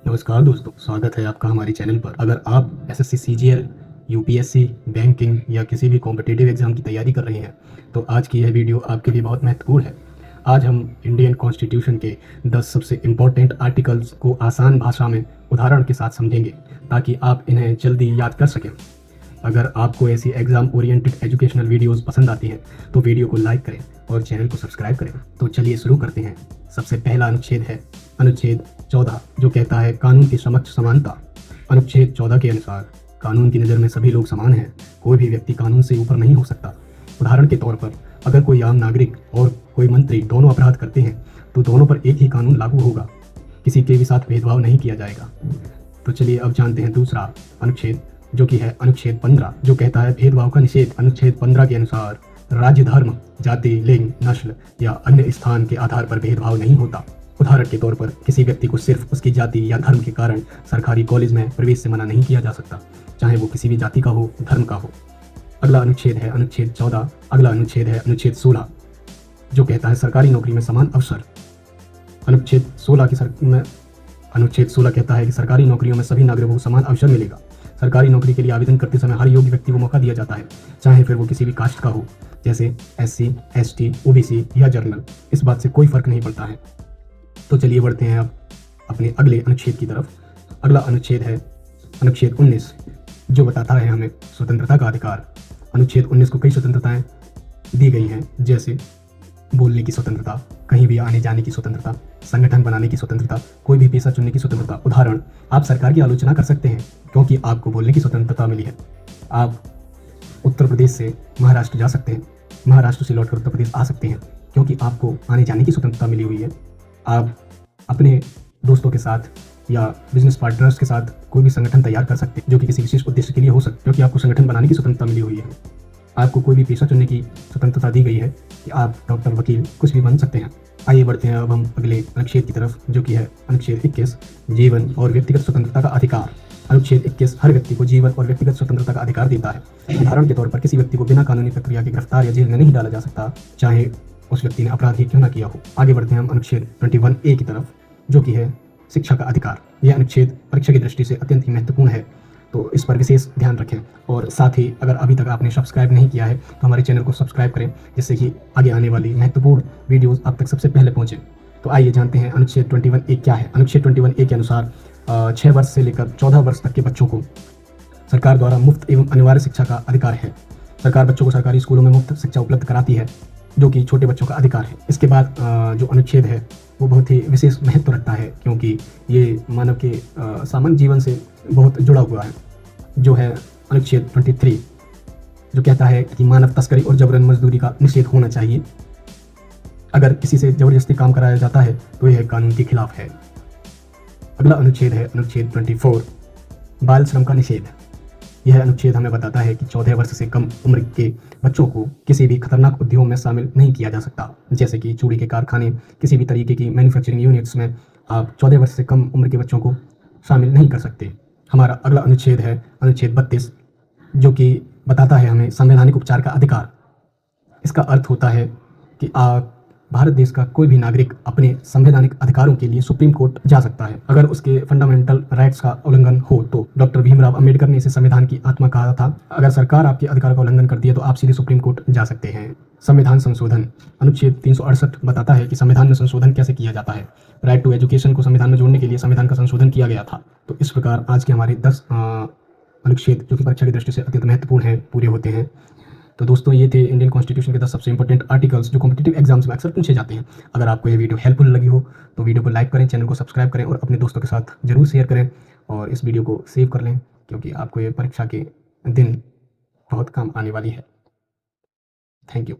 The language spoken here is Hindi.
नमस्कार दोस्तों, स्वागत है आपका हमारे चैनल पर। अगर आप एसएससी, सीजीएल, यूपीएससी, बैंकिंग या किसी भी कॉम्पिटिटिव एग्जाम की तैयारी कर रहे हैं तो आज की यह वीडियो आपके लिए बहुत महत्वपूर्ण है। आज हम इंडियन कॉन्स्टिट्यूशन के 10 सबसे इम्पोर्टेंट आर्टिकल्स को आसान भाषा में उदाहरण के साथ समझेंगे ताकि आप इन्हें जल्दी याद कर सकें। अगर आपको ऐसी एग्जाम ओरिएंटेड एजुकेशनल वीडियोस पसंद आती हैं तो वीडियो को लाइक करें और चैनल को सब्सक्राइब करें। तो चलिए शुरू करते हैं। सबसे पहला अनुच्छेद है अनुच्छेद 14, जो कहता है कानून के समक्ष समानता। अनुच्छेद 14 के अनुसार कानून की नज़र में सभी लोग समान हैं, कोई भी व्यक्ति कानून से ऊपर नहीं हो सकता। उदाहरण के तौर पर अगर कोई आम नागरिक और कोई मंत्री दोनों अपराध करते हैं तो दोनों पर एक ही कानून लागू होगा, किसी के भी साथ भेदभाव नहीं किया जाएगा। तो चलिए अब जानते हैं दूसरा अनुच्छेद, जो कि है अनुच्छेद 15, जो कहता है भेदभाव का निषेध। अनुच्छेद 15 के अनुसार राज्य, धर्म, जाति, लिंग, नस्ल या अन्य स्थान के आधार पर भेदभाव नहीं होता। उदाहरण के तौर पर किसी व्यक्ति को सिर्फ उसकी जाति या धर्म के कारण सरकारी कॉलेज में प्रवेश से मना नहीं किया जा सकता, चाहे वो किसी भी जाति का हो, धर्म का हो। अगला अनुच्छेद है अनुच्छेद 14। अगला अनुच्छेद है अनुच्छेद 16, जो कहता है सरकारी नौकरी में समान अवसर। अनुच्छेद 16 कहता है कि सरकारी नौकरियों में सभी नागरिकों को समान अवसर मिलेगा। सरकारी नौकरी के लिए आवेदन करते समय हर योग्य व्यक्ति को मौका दिया जाता है, चाहे फिर वो किसी भी कास्ट का हो, जैसे SC, ST, OBC या जर्नल। इस बात से कोई फर्क नहीं पड़ता है। तो चलिए बढ़ते हैं अब अपने अगले अनुच्छेद की तरफ। अगला अनुच्छेद है अनुच्छेद 19, जो बताता है हमें स्वतंत्रता का अधिकार। अनुच्छेद 19 को कई स्वतंत्रताएं दी गई हैं, जैसे बोलने की स्वतंत्रता, कहीं भी आने जाने की स्वतंत्रता, संगठन बनाने की स्वतंत्रता, कोई भी पेशा चुनने की स्वतंत्रता। उदाहरण, आप सरकार की आलोचना कर सकते हैं क्योंकि आपको बोलने की स्वतंत्रता मिली है। आप उत्तर प्रदेश से महाराष्ट्र जा सकते हैं, महाराष्ट्र से लौटकर उत्तर प्रदेश आ सकते हैं क्योंकि आपको आने जाने की स्वतंत्रता मिली हुई है। आप अपने दोस्तों के साथ या बिजनेस पार्टनर्स के साथ कोई भी संगठन तैयार कर सकते हैं जो कि किसी विशेष उद्देश्य के लिए हो सकता है, क्योंकि आपको संगठन बनाने की स्वतंत्रता मिली हुई है। आपको कोई भी पेशा चुनने की स्वतंत्रता दी गई है कि आप डॉक्टर, वकील, कुछ भी बन सकते हैं। आइए बढ़ते हैं अब हम अगले अनुच्छेद की तरफ, जो कि है अनुच्छेद 21, जीवन और व्यक्तिगत स्वतंत्रता का अधिकार। अनुच्छेद 21 हर व्यक्ति को जीवन और व्यक्तिगत स्वतंत्रता का अधिकार देता है। उदाहरण के तौर पर किसी व्यक्ति को बिना कानूनी प्रक्रिया के गिरफ्तार या जेल में नहीं डाला जा सकता, चाहे उस व्यक्ति ने अपराध ही क्यों ना किया हो। आगे बढ़ते हैं हम अनुच्छेद 21A की तरफ, जो कि है शिक्षा का अधिकार। यह अनुच्छेद परीक्षा की दृष्टि से अत्यंत ही महत्वपूर्ण है, तो इस पर विशेष ध्यान रखें। और साथ ही अगर अभी तक आपने सब्सक्राइब नहीं किया है तो हमारे चैनल को सब्सक्राइब करें, जिससे कि आगे आने वाली महत्वपूर्ण वीडियोस आप तक सबसे पहले पहुंचे। तो आइए जानते हैं अनुच्छेद 21A क्या है। अनुच्छेद 21A के अनुसार 6 वर्ष से लेकर 14 वर्ष तक के बच्चों को सरकार द्वारा मुफ्त एवं अनिवार्य शिक्षा का अधिकार है। सरकार बच्चों को सरकारी स्कूलों में मुफ्त शिक्षा उपलब्ध कराती है, जो कि छोटे बच्चों का अधिकार है। इसके बाद जो अनुच्छेद है वो बहुत ही विशेष महत्व रखता है, क्योंकि ये मानव के सामान्य जीवन से बहुत जुड़ा हुआ है, जो है अनुच्छेद 23, जो कहता है कि मानव तस्करी और जबरन मजदूरी का निषेध होना चाहिए। अगर किसी से जबरदस्ती काम कराया जाता है तो यह कानून के खिलाफ है। अगला अनुच्छेद है अनुच्छेद 24, बाल श्रम का निषेध। यह अनुच्छेद हमें बताता है कि 14 वर्ष से कम उम्र के बच्चों को किसी भी खतरनाक उद्योग में शामिल नहीं किया जा सकता, जैसे कि चूड़ी के कारखाने, किसी भी तरीके की मैन्युफैक्चरिंग यूनिट्स में आप 14 वर्ष से कम उम्र के बच्चों को शामिल नहीं कर सकते। हमारा अगला अनुच्छेद है अनुच्छेद 32, जो कि बताता है हमें संवैधानिक उपचार का अधिकार। इसका अर्थ होता है कि भारत देश का कोई भी नागरिक अपने संवैधानिक अधिकारों के लिए सुप्रीम कोर्ट जा सकता है अगर उसके फंडामेंटल राइट्स का उल्लंघन हो तो। डॉक्टर भीमराव अंबेडकर ने इसे संविधान की आत्मा कहा था। अगर सरकार आपके अधिकार का उल्लंघन करती है तो आप सीधे सुप्रीम कोर्ट जा सकते हैं। संविधान संशोधन। अनुच्छेद 368 बताता है कि संविधान में संशोधन कैसे किया जाता है। राइट टू एजुकेशन को संविधान में जोड़ने के लिए संविधान का संशोधन किया गया था। तो इस प्रकार आज के हमारे 10 अनुच्छेद, जो कि परीक्षा की दृष्टि से अत्यंत महत्वपूर्ण है, पूरे होते हैं। तो दोस्तों, ये थे इंडियन कॉन्स्टिट्यूशन के 10 सबसे इंपॉर्टेंट आर्टिकल्स जो कॉम्पिटिटिव एग्जाम्स में अक्सर पूछे जाते हैं। अगर आपको ये वीडियो हेल्पफुल लगी हो तो वीडियो को लाइक करें, चैनल को सब्सक्राइब करें और अपने दोस्तों के साथ जरूर शेयर करें और इस वीडियो को सेव कर लें, क्योंकि आपको ये परीक्षा के दिन बहुत काम आने वाली है। Thank you.